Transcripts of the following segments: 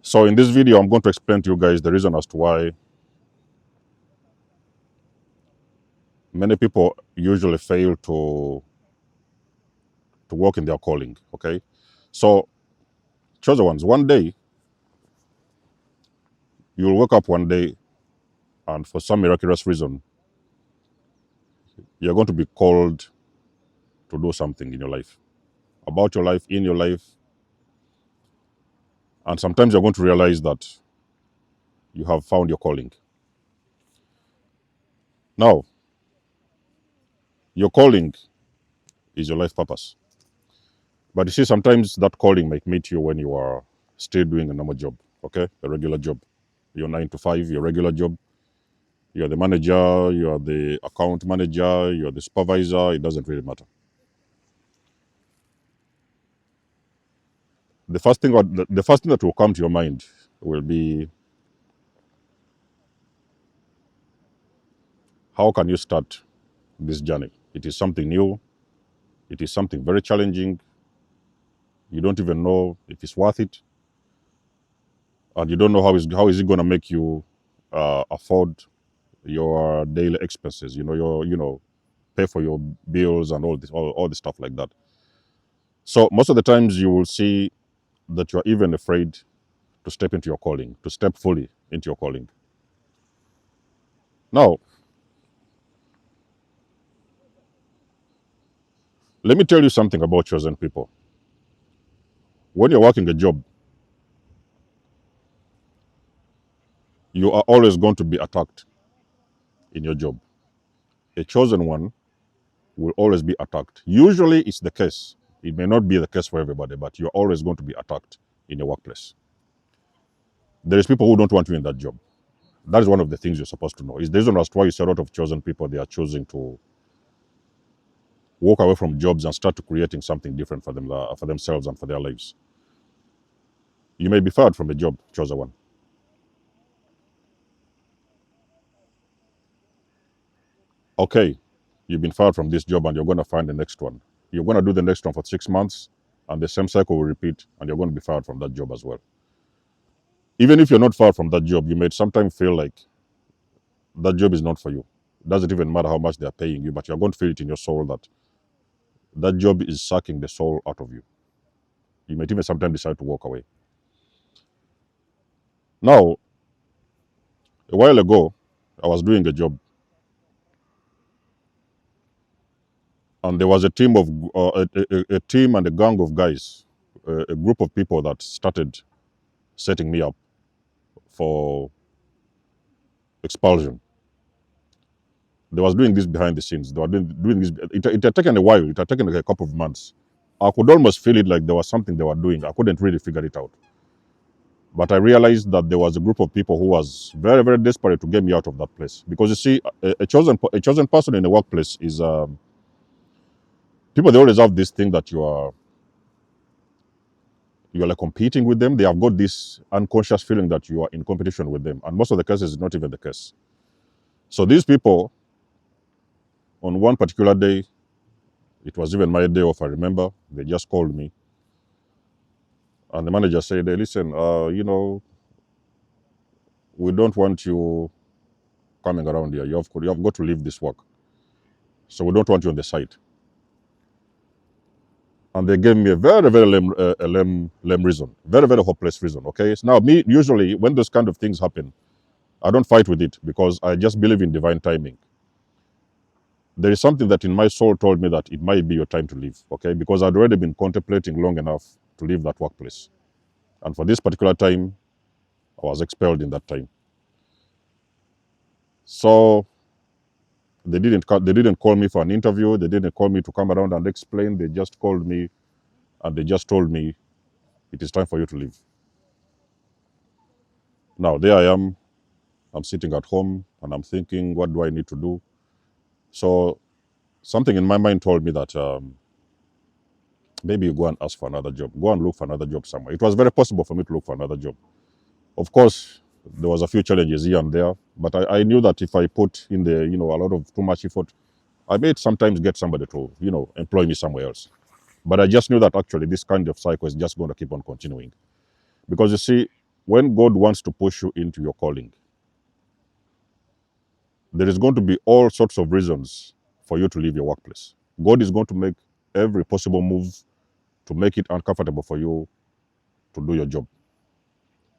So in this video, I'm going to explain to you guys the reason as to why many people usually fail to work in their calling. Okay, so chosen ones, one day you'll wake up one day, and for some miraculous reason, you're going to be called to do something in your life, about your life, in your life, and sometimes you're going to realize that you have found your calling. Now, your calling is your life purpose. But you see, sometimes that calling might meet you when you are still doing a normal job, okay? A regular job. Your 9 to 5, your regular job. You're the manager, you're the account manager, you're the supervisor, it doesn't really matter. The first thing that will come to your mind will be, how can you start this journey? It is something new, it is something very challenging. You don't even know if it's worth it, and you don't know how is it going to make you afford your daily expenses. Pay for your bills and all this stuff like that. So most of the times you will see that you're even afraid to step into your calling, to step fully into your calling. Now, let me tell you something about chosen people. When you're working a job, you are always going to be attacked in your job. A chosen one will always be attacked. Usually it's the case. It may not be the case for everybody, but you're always going to be attacked in your workplace. There is people who don't want you in that job. That is one of the things you're supposed to know. Is the reason as to why you see a lot of chosen people, they are choosing to walk away from jobs and start to creating something different for them, for themselves and for their lives. You may be fired from a job, chosen one. Okay, you've been fired from this job and you're going to find the next one. You're going to do the next one for 6 months and the same cycle will repeat and you're going to be fired from that job as well. Even if you're not fired from that job, you may sometimes feel like that job is not for you. It doesn't even matter how much they're paying you, but you're going to feel it in your soul that that job is sucking the soul out of you. You might even sometimes decide to walk away. Now, a while ago, I was doing a job, and there was a team of a team and a gang of guys, a group of people that started setting me up for expulsion. They was doing this behind the scenes. They were doing this. It had taken a while. It had taken like a couple of months. I could almost feel it like there was something they were doing. I couldn't really figure it out. But I realized that there was a group of people who was very, very desperate to get me out of that place. Because you see, a chosen person in the workplace is people. They always have this thing that you're like competing with them. They have got this unconscious feeling that you are in competition with them, and most of the cases it's not even the case. So these people, on one particular day, it was even my day off. I remember they just called me, and the manager said, "Hey, listen, we don't want you coming around here. You have got to leave this work. So we don't want you on the site." And they gave me a very, very lame reason, very, very hopeless reason. Okay. So now, me usually when those kind of things happen, I don't fight with it because I just believe in divine timing. There is something that in my soul told me that it might be your time to leave. Okay, because I'd already been contemplating long enough to leave that workplace, and for this particular time, I was expelled in that time. So they didn't call me for an interview. They didn't call me to come around and explain. They just called me and they just told me it is time for you to leave. Now there I am. I'm sitting at home and I'm thinking, what do I need to do? So something in my mind told me that maybe you go and ask for another job. Go and look for another job somewhere. It was very possible for me to look for another job. Of course, there was a few challenges here and there, but I knew that if I put in a lot of too much effort, I may sometimes get somebody to, employ me somewhere else. But I just knew that actually this kind of cycle is just going to keep on continuing. Because you see, when God wants to push you into your calling, there is going to be all sorts of reasons for you to leave your workplace. God is going to make every possible move to make it uncomfortable for you to do your job.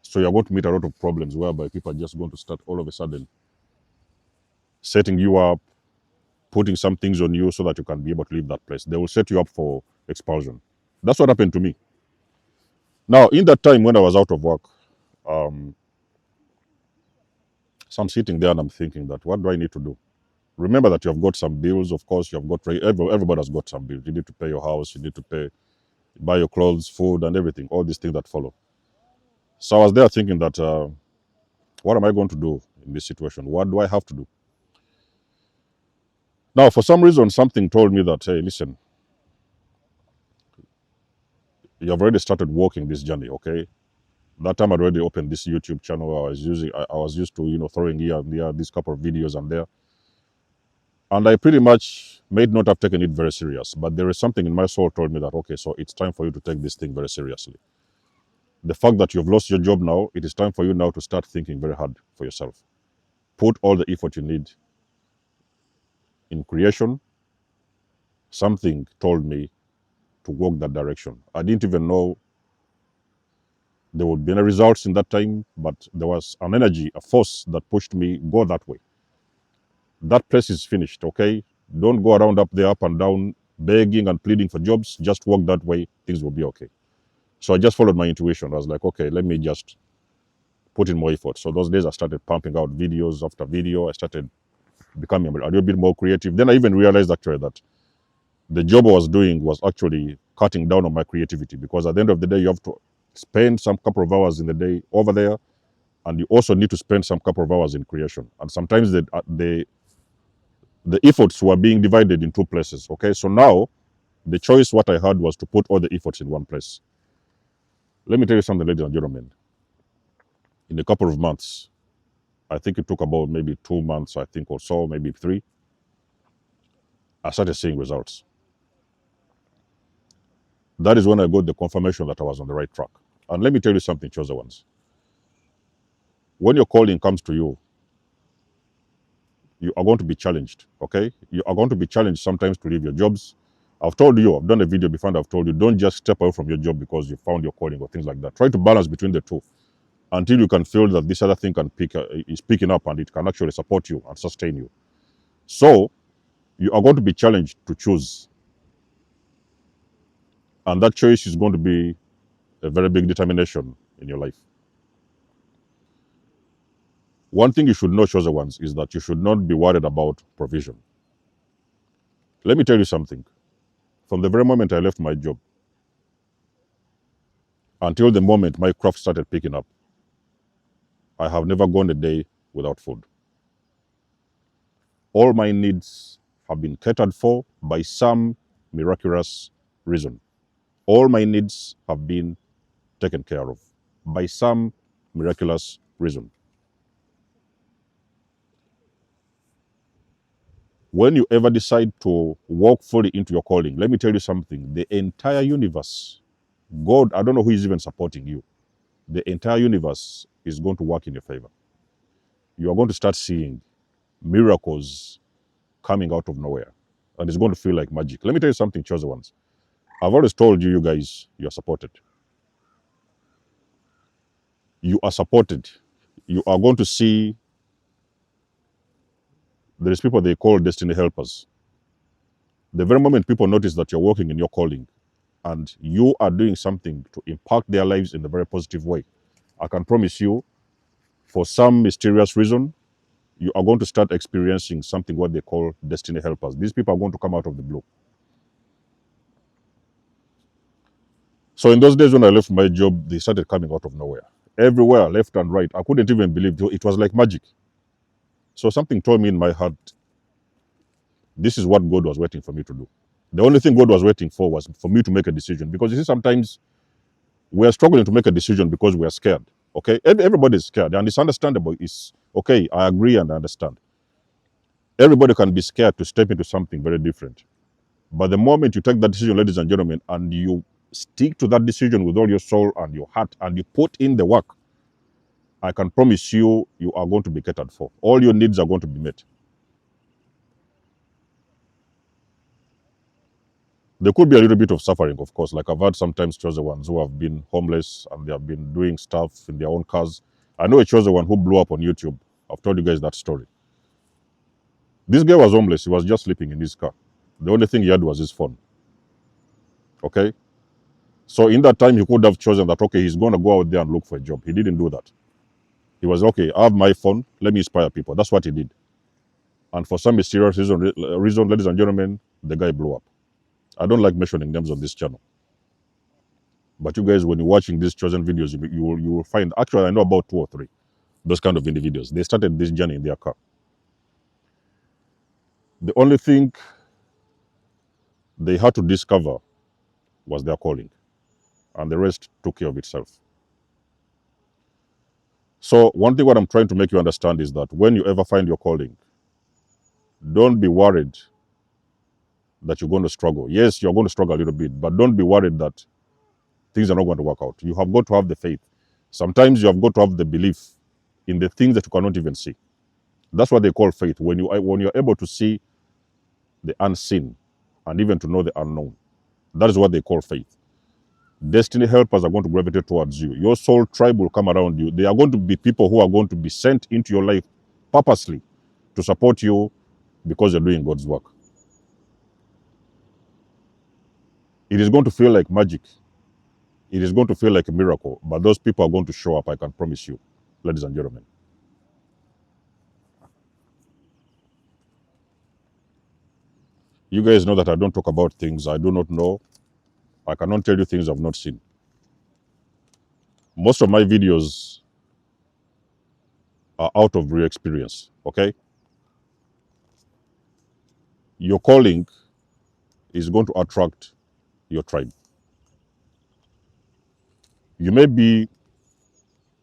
So you're going to meet a lot of problems whereby people are just going to start all of a sudden setting you up, putting some things on you so that you can be able to leave that place. They will set you up for expulsion. That's what happened to me. Now, in that time when I was out of work, so I'm sitting there and I'm thinking that, what do I need to do? Remember that you have got some bills. Of course, you have got, everybody has got some bills. You need to pay your house, you need to buy your clothes, food, and everything, all these things that follow. So I was there thinking that, what am I going to do in this situation? What do I have to do? Now, for some reason, something told me that, hey, listen, you have already started walking this journey, okay? That time I'd already opened this YouTube channel. I was used to, throwing here and there, these couple of videos and there. And I pretty much may not have taken it very serious, but there is something in my soul told me that, okay, so it's time for you to take this thing very seriously. The fact that you've lost your job now, it is time for you now to start thinking very hard for yourself. Put all the effort you need in creation. Something told me to walk that direction. I didn't even know there would be any results in that time, but there was an energy, a force that pushed me, go that way. That place is finished, okay? Don't go around up there, up and down, begging and pleading for jobs. Just walk that way, things will be okay. So I just followed my intuition. I was like, okay, let me just put in more effort. So those days I started pumping out videos after video. I started becoming a little bit more creative. Then I even realized actually that the job I was doing was actually cutting down on my creativity, because at the end of the day, you have to spend some couple of hours in the day over there, and you also need to spend some couple of hours in creation. And sometimes the efforts were being divided in two places. Okay, so now the choice what I had was to put all the efforts in one place. Let me tell you something, ladies and gentlemen. In a couple of months, I think it took about maybe 2 months, I think, or so, maybe 3, I started seeing results. That is when I got the confirmation that I was on the right track. And let me tell you something, chosen ones. When your calling comes to you, you are going to be challenged, okay? You are going to be challenged sometimes to leave your jobs. I've told you, I've done a video before and I've told you, don't just step away from your job because you found your calling or things like that. Try to balance between the two until you can feel that this other thing is picking up and it can actually support you and sustain you. So you are going to be challenged to choose. And that choice is going to be a very big determination in your life. One thing you should know, chosen ones, is that you should not be worried about provision. Let me tell you something. From the very moment I left my job until the moment my craft started picking up, I have never gone a day without food. All my needs have been catered for by some miraculous reason. All my needs have been taken care of by some miraculous reason. When you ever decide to walk fully into your calling, let me tell you something. The entire universe, God, I don't know who is even supporting you. The entire universe is going to work in your favor. You are going to start seeing miracles coming out of nowhere. And it's going to feel like magic. Let me tell you something, chosen ones. I've always told you, you guys, you are supported. You are supported. You are going to see there is people they call destiny helpers. The very moment people notice that you're working in your calling and you are doing something to impact their lives in a very positive way, I can promise you, for some mysterious reason, you are going to start experiencing something what they call destiny helpers. These people are going to come out of the blue. So in those days when I left my job, they started coming out of nowhere. Everywhere, left and right. I couldn't even believe it. It was like magic. So something told me in my heart, this is what God was waiting for me to do. The only thing God was waiting for was for me to make a decision. Because you see, sometimes we are struggling to make a decision because we are scared. Okay? Everybody is scared. And it's understandable. It's okay. I agree and I understand. Everybody can be scared to step into something very different. But the moment you take that decision, ladies and gentlemen, and you stick to that decision with all your soul and your heart, and you put in the work, I can promise you, you are going to be catered for. All your needs are going to be met. There could be a little bit of suffering, of course. Like I've had sometimes chosen ones who have been homeless and they have been doing stuff in their own cars. I know a chosen one who blew up on YouTube. I've told you guys that story. This guy was homeless. He was just sleeping in his car. The only thing he had was his phone. Okay? So in that time, he could have chosen that, okay, he's going to go out there and look for a job. He didn't do that. He was, okay, I have my phone. Let me inspire people. That's what he did. And for some mysterious reason, ladies and gentlemen, the guy blew up. I don't like mentioning names on this channel. But you guys, when you're watching these chosen videos, you will find, actually, I know about 2 or 3, those kind of individuals. They started this journey in their car. The only thing they had to discover was their calling. And the rest took care of itself. So one thing what I'm trying to make you understand is that when you ever find your calling, don't be worried that you're going to struggle. Yes, you're going to struggle a little bit, but don't be worried that things are not going to work out. You have got to have the faith. Sometimes you have got to have the belief in the things that you cannot even see. That's what they call faith. When you're able to see the unseen and even to know the unknown, that is what they call faith. Destiny helpers are going to gravitate towards you. Your soul tribe will come around you. They are going to be people who are going to be sent into your life purposely to support you because you're doing God's work. It is going to feel like magic. It is going to feel like a miracle, but those people are going to show up, I can promise you, ladies and gentlemen. You guys know that I don't talk about things I do not know. I cannot tell you things I've not seen. Most of my videos are out of real experience, okay? Your calling is going to attract your tribe. You may be,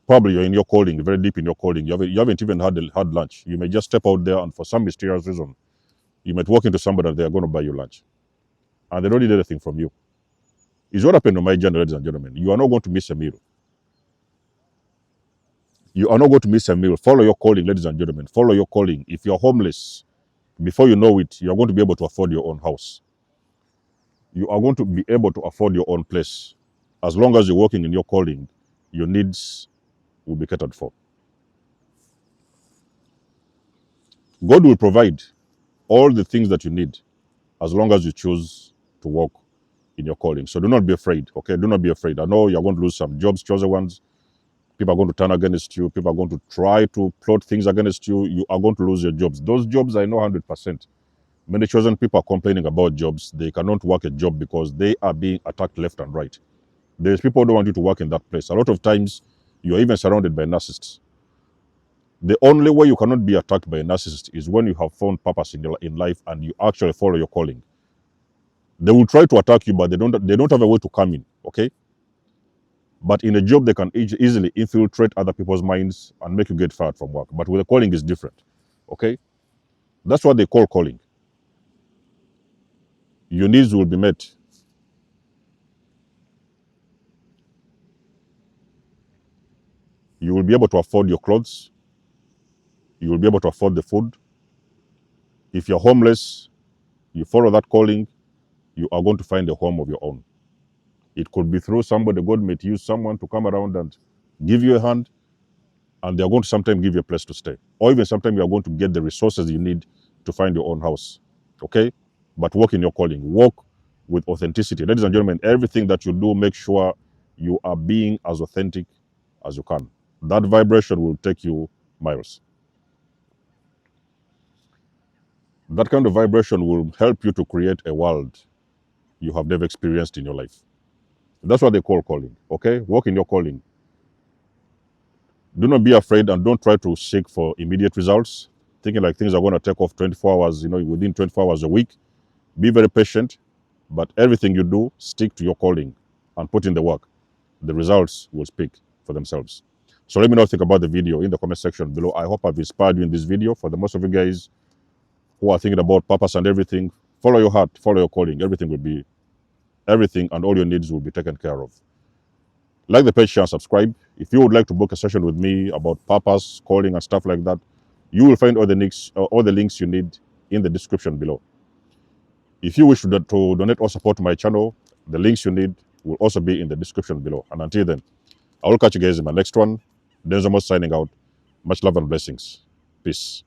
probably you're in your calling, very deep in your calling. You haven't even had lunch. You may just step out there and for some mysterious reason, you might walk into somebody and they're going to buy you lunch. And they don't need anything from you. It's what happened to my journey, ladies and gentlemen. You are not going to miss a meal. You are not going to miss a meal. Follow your calling, ladies and gentlemen. Follow your calling. If you're homeless, before you know it, you're going to be able to afford your own house. You are going to be able to afford your own place. As long as you're working in your calling, your needs will be catered for. God will provide all the things that you need as long as you choose to walk in your calling. So do not be afraid, okay? Do not be afraid. I know you're going to lose some jobs, chosen ones. People are going to turn against you. People are going to try to plot things against you. You are going to lose your jobs. Those jobs, I know 100%. Many chosen people are complaining about jobs. They cannot work a job because they are being attacked left and right. There's people who don't want you to work in that place. A lot of times, you're even surrounded by narcissists. The only way you cannot be attacked by a narcissist is when you have found purpose in life and you actually follow your calling. They will try to attack you, but they don't have a way to come in, okay? But in a job, they can easily infiltrate other people's minds and make you get fired from work. But with a calling, is different, okay? That's what they call calling. Your needs will be met. You will be able to afford your clothes. You will be able to afford the food. If you're homeless, you follow that calling, you are going to find a home of your own. It could be through somebody. God might use someone to come around and give you a hand, and they're going to sometimes give you a place to stay. Or even sometimes you're going to get the resources you need to find your own house, okay? But walk in your calling. Walk with authenticity. Ladies and gentlemen, everything that you do, make sure you are being as authentic as you can. That vibration will take you miles. That kind of vibration will help you to create a world you have never experienced in your life. That's what they call calling, okay? Walk in your calling. Do not be afraid and don't try to seek for immediate results, thinking like things are going to take off 24 hours, within 24 hours a week. Be very patient, but everything you do, stick to your calling and put in the work. The results will speak for themselves. So let me know what you think about the video in the comment section below. I hope I've inspired you in this video. For the most of you guys who are thinking about purpose and everything, follow your heart, follow your calling. Everything and all your needs will be taken care of. Like the page, share, and subscribe. If you would like to book a session with me about purpose, calling, and stuff like that, you will find all the links you need in the description below. If you wish to donate or support my channel, the links you need will also be in the description below. And until then, I will catch you guys in my next one. Denzamos signing out. Much love and blessings. Peace.